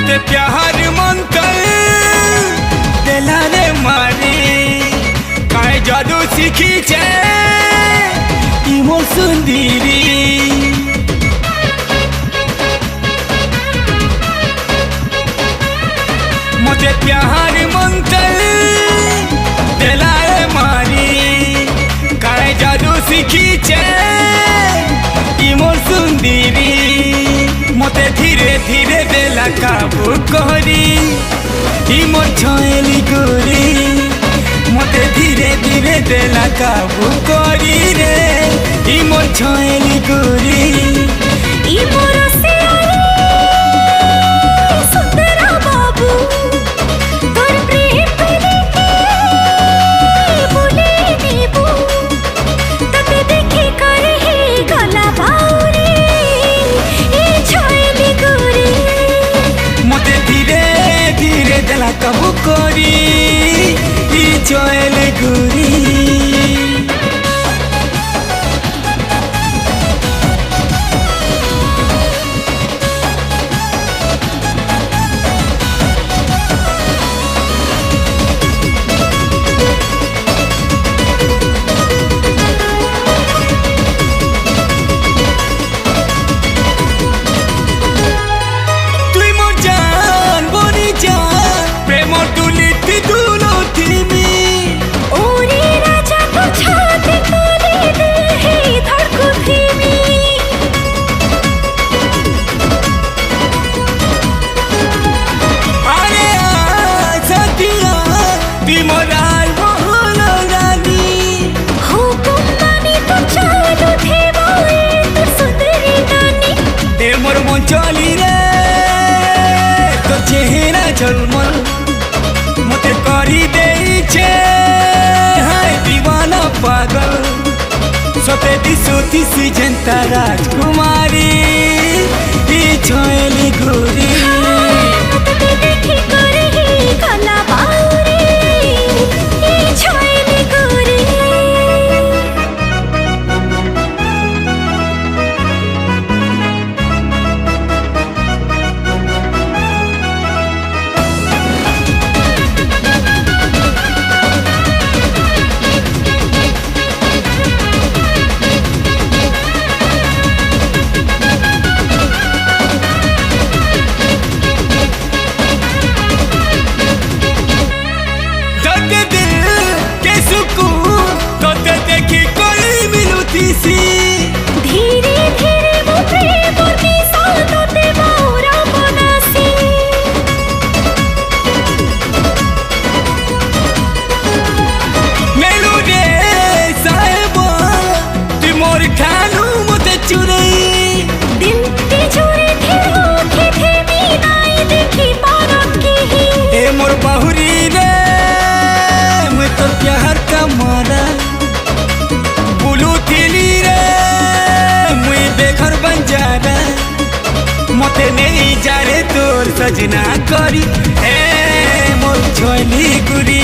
मते प्यार मंतर देला रे मारी काहे जादू सीखी छे ई मोर सुंदरी मते प्यार मंतर देला रे मारी काहे जादू सीखी छे ई मोर सुंदरी मते धीरे धीरे देला काबू करी ई मोर छयली गोरी मते धीरे धीरे देला काबू करी रे ई मोर छयली गोरी ई मोर सुंदरा बाबू तोर प्रेम लेके बोले देबू तते देखी करे हे गला बाउरी ई छयली गोरी मते धीरे धीरे देला काबू करी ई छयली गोरी चली रे तो चेहरा झलमल मते करी देई छे हाय दीवाना पागल सते दिसोती सी जनता राजकुमारी ई छयली गोरी देखी करे हे गला बाउरी ई छयली गोरी धीरे धीरे वो प्रेम निशानों मोरा बनासी मेलू रे साहेबा तू मोर खानू मते चुरई दिल की चोरी थे मीनाई देखी पारक की ही ए मोर बहुरी रे मैं तो प्यार का मारा मते नहीं जा रे तोर सजना करी ए मोर छयली गुरी।